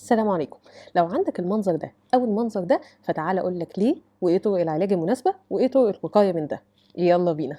السلام عليكم. لو عندك المنظر ده أو المنظر ده فتعال أقول لك ليه وإيه طرق العلاج المناسبة وإيه طرق الوقاية من ده. يلا بينا.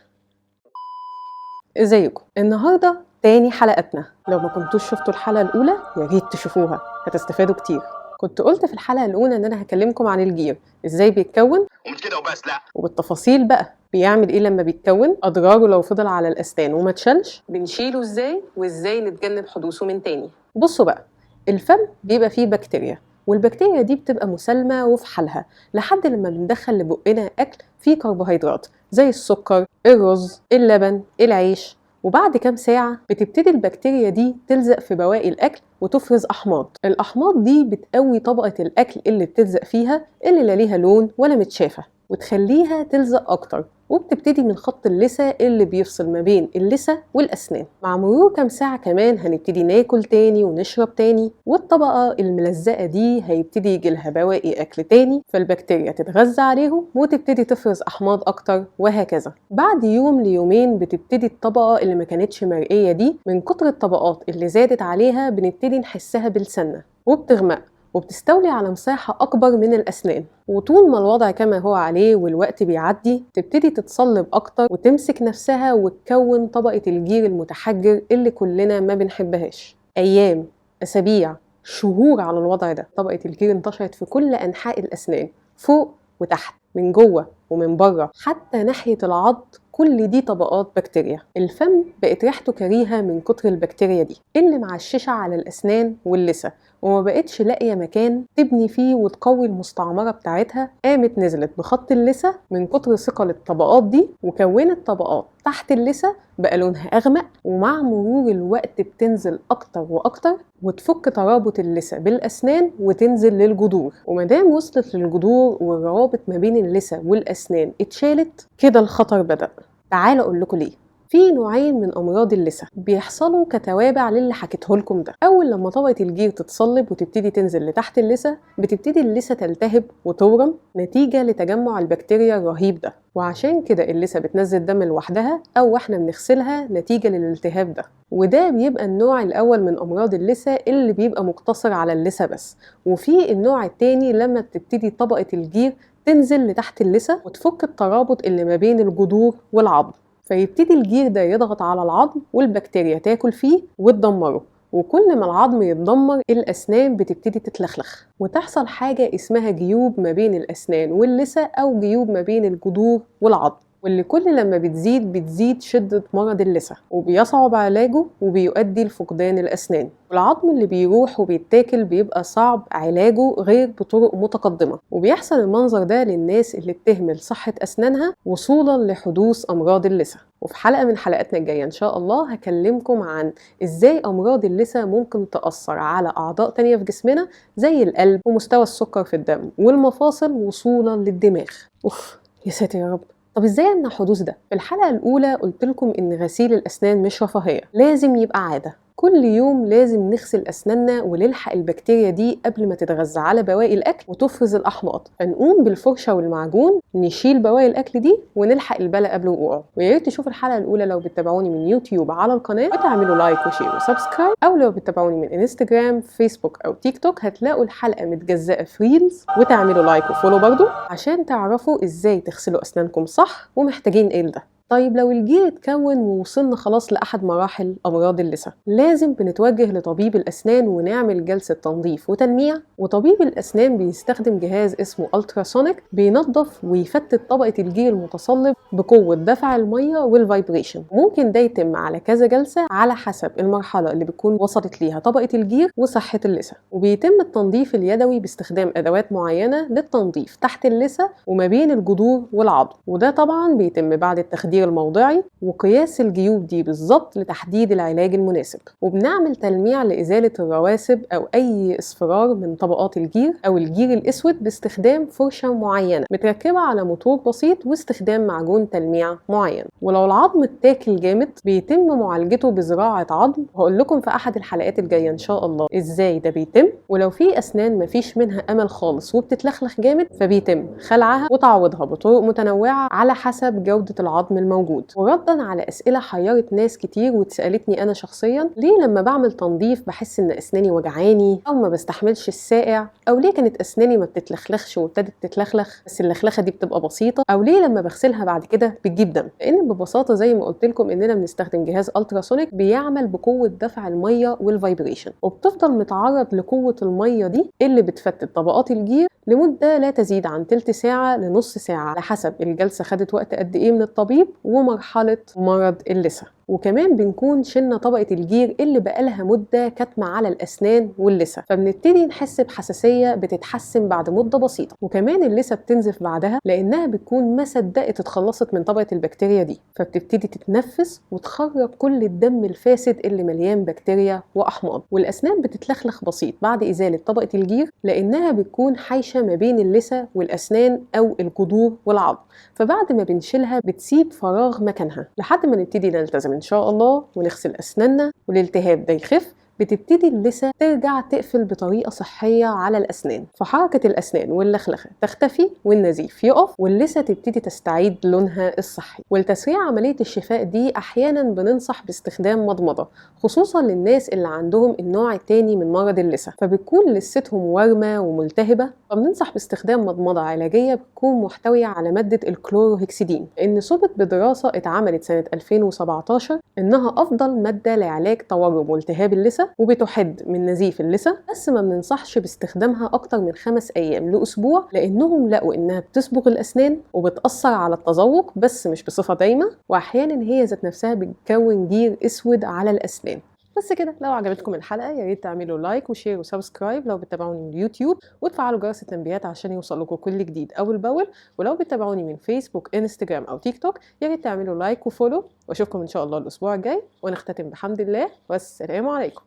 ازيكم؟ النهارده تاني حلقتنا. لو ما كنتوش شفتوا الحلقة الأولى يا ريت تشوفوها، هتستفادوا كتير. كنت قلت في الحلقة الأولى إن أنا هكلمكم عن الجير، إزاي بيتكون ومش كده وبس، لا وبالتفاصيل بقى بيعمل إيه لما بيتكون، أضراره لو فضل على الأسنان وما اتشالش بنشيله إزاي، وإزاي نتجنب حدوثه من تاني. بصوا بقى، الفم بيبقى فيه بكتيريا، والبكتيريا دي بتبقى مسالمة وفي حالها لحد لما بندخل لبقنا أكل فيه كربوهيدرات زي السكر، الرز، اللبن، العيش. وبعد كام ساعة بتبتدي البكتيريا دي تلزق في بواقي الأكل وتفرز أحماض. الأحماض دي بتقوي طبقة الأكل اللي بتلزق فيها، اللي لا ليها لون ولا متشافة، وتخليها تلزق أكتر، وبتبتدي من خط اللثة اللي بيفصل ما بين اللثة والأسنان. مع مرور كام ساعة كمان هنبتدي ناكل تاني ونشرب تاني، والطبقة الملزقة دي هيبتدي يجيلها بواقي أكل تاني، فالبكتيريا تتغذى عليهم وتبتدي تفرز أحماض أكتر، وهكذا. بعد يوم ليومين بتبتدي الطبقة اللي ما كانتش مرئية دي من كتر الطبقات اللي زادت عليها بنبتدي نحسها بلساننا، وبتغمق وبتستولي على مساحة أكبر من الأسنان. وطول ما الوضع كما هو عليه والوقت بيعدي تبتدي تتصلب أكتر وتمسك نفسها وتكون طبقة الجير المتحجر اللي كلنا ما بنحبهاش. أيام، أسابيع، شهور على الوضع ده. طبقة الجير انتشرت في كل أنحاء الأسنان، فوق وتحت، من جوه ومن بره، حتى ناحية العض. كل دي طبقات بكتيريا. الفم بقت ريحته كريهة من كتر البكتيريا دي اللي معششة على الأسنان واللثة، وما بقتش لاقية مكان تبني فيه وتقوي المستعمرة بتاعتها. قامت نزلت بخط اللثة من كتر ثقل الطبقات دي، وكونت طبقات تحت اللثة بقى لونها أغمق، ومع مرور الوقت بتنزل أكتر وأكتر وتفك ترابط اللثة بالأسنان وتنزل للجذور. ومادام وصلت للجذور والروابط ما بين اللثة والأسنان اتشالت، كده الخطر بدأ. تعال أقول لكم ليه. في نوعين من أمراض اللثة بيحصلوا كتوابع للي حكيته لكم ده. أول لما طبقة الجير تتصلب وتبتدي تنزل لتحت اللثة بتبتدي اللثة تلتهب وتورم نتيجة لتجمع البكتيريا الرهيب ده، وعشان كده اللثة بتنزل دم لوحدها أو واحنا بنغسلها نتيجة للالتهاب ده. وده بيبقى النوع الأول من أمراض اللثة اللي بيبقى مقتصر على اللثة بس. وفي النوع التاني لما بتبتدي طبقة الجير تنزل لتحت اللثة وتفك الترابط اللي ما بين الجذور والعظم، فيبتدي الجير ده يضغط على العظم والبكتيريا تاكل فيه وتدمره. وكل ما العظم يتدمر الأسنان بتبتدي تتلخلخ وتحصل حاجة اسمها جيوب ما بين الأسنان واللثة أو جيوب ما بين الجذور والعظم، واللي كل لما بتزيد شدة مرض اللثة وبيصعب علاجه وبيؤدي لفقدان الأسنان. والعظم اللي بيروح وبيتاكل بيبقى صعب علاجه غير بطرق متقدمة، وبيحصل المنظر ده للناس اللي بتهمل صحة أسنانها وصولا لحدوث أمراض اللثة. وفي حلقة من حلقاتنا الجاية إن شاء الله هكلمكم عن إزاي أمراض اللثة ممكن تأثر على أعضاء تانية في جسمنا زي القلب ومستوى السكر في الدم والمفاصل وصولا للدماغ. يا ساتر يا رب. طب ازاي امنع حدوث ده؟ في الحلقة الأولى قلت لكم إن غسيل الأسنان مش رفاهية، لازم يبقى عادة. كل يوم لازم نغسل أسناننا ونلحق البكتيريا دي قبل ما تتغذى على بواقي الأكل وتفرز الأحماض، فنقوم بالفرشة والمعجون نشيل بواقي الأكل دي ونلحق البلا قبل وقوعه. ويا ريت تشوفوا الحلقة الأولى لو بتتابعوني من يوتيوب على القناة، وتعملوا لايك وشير وسبسكرايب، أو لو بتتابعوني من انستجرام، فيسبوك أو تيك توك هتلاقوا الحلقة متجزأة في ريلز، وتعملوا لايك وفولو برضو عشان تعرفوا إزاي تغسلوا أسنانكم صح ومحتاجين إيه لده. طيب لو الجير اتكون ووصلنا خلاص لأحد مراحل أمراض اللثة، لازم بنتوجه لطبيب الأسنان ونعمل جلسة تنظيف وتلميع. وطبيب الأسنان بيستخدم جهاز اسمه ألتراسونيك بينظف ويفتت طبقة الجير المتصلب بقوة دفع المية والفايبريشن. ممكن ده يتم على كذا جلسة على حسب المرحلة اللي بتكون وصلت ليها طبقة الجير وصحة اللثة. وبيتم التنظيف اليدوي باستخدام أدوات معينة للتنظيف تحت اللثة وما بين الجذور والعظم، وده طبعا بيتم بعد التخدير الموضعي وقياس الجيوب دي بالظبط لتحديد العلاج المناسب. وبنعمل تلميع لإزالة الرواسب أو أي اصفرار من طبقات الجير أو الجير الأسود باستخدام فرشة معينة متركبة على موتور بسيط واستخدام معجون تلميع معين. ولو العظم اتاكل جامد بيتم معالجته بزراعة عظم، وهقول لكم في أحد الحلقات الجاية إن شاء الله إزاي ده بيتم. ولو في أسنان مفيش منها أمل خالص وبتتلخلخ جامد فبيتم خلعها وتعويضها بطرق متنوعة على حسب جودة العظم الموجود. وردا على أسئلة حيرت ناس كتير واتسألتني أنا شخصيا، ليه لما بعمل تنظيف بحس إن أسناني وجعاني أو ما بستحملش الساقع، أو ليه كانت أسناني ما بتتلخلخش وابتدت تتلخلخ بس اللخلخة دي بتبقى بسيطة، أو ليه لما بغسلها بعد كده بتجيب دم. لأن ببساطة زي ما قلت لكم إننا بنستخدم جهاز ألتراسونيك بيعمل بقوة دفع المية والفايبريشن، وبتفضل متعرض لقوة المية دي اللي بتفتت طبقات الجير لمدة لا تزيد عن تلت ساعة لنص ساعة على حسب الجلسة خدت وقت قد إيه من الطبيب ومرحلة مرض اللثة. وكمان بنكون شلنا طبقة الجير اللي بقالها مدة كاتمة على الأسنان واللثة، فبنبتدي نحس بحساسية بتتحسن بعد مدة بسيطة. وكمان اللثة بتنزف بعدها لأنها بتكون ما صدقت اتخلصت من طبقة البكتيريا دي، فبتبتدي تتنفس وتخرج كل الدم الفاسد اللي مليان بكتيريا وأحماض. والأسنان بتتلخلخ بسيط بعد إزالة طبقة الجير لأنها بتكون حايشة ما بين اللثة والأسنان أو الجذور والعظم، فبعد ما بنشيلها بتسيب فراغ مكانها لحد ما نبتدي نلتزم إن شاء الله ونغسل أسناننا والالتهاب ده يخف. بتبتدي اللثة ترجع تقفل بطريقة صحية على الأسنان، فحركة الأسنان واللخلخة تختفي والنزيف يقف واللثة تبتدي تستعيد لونها الصحي. ولتسريع عملية الشفاء دي أحيانا بننصح باستخدام مضمضة، خصوصا للناس اللي عندهم النوع التاني من مرض اللثة فبتكون لثتهم ورمة وملتهبة، فبننصح باستخدام مضمضة علاجية بتكون محتوية على مادة الكلوروهكسيدين، لأن ثبت بدراسة اتعملت سنة 2017 إنها أفضل مادة لعلاج تورم والتهاب اللثة وبتحد من نزيف اللثة. بس ما بننصحش باستخدامها أكتر من 5 أيام لأسبوع لأنهم لقوا إنها بتصبغ الأسنان وبتأثر على التذوق بس مش بصفة دايمة، وأحيانا هي ذات نفسها بتكون جير أسود على الأسنان. بس كده، لو عجبتكم الحلقة يا ريت تعملوا لايك وشير وسبسكرايب لو بتتابعوني من اليوتيوب، وتفعلوا جرس التنبيهات عشان يوصل لكم كل جديد أول بأول. ولو بتتابعوني من فيسبوك انستجرام أو تيك توك يا ريت تعملوا لايك وفولو، واشوفكم إن شاء الله الأسبوع الجاي ونختتم بحمد الله والسلام عليكم.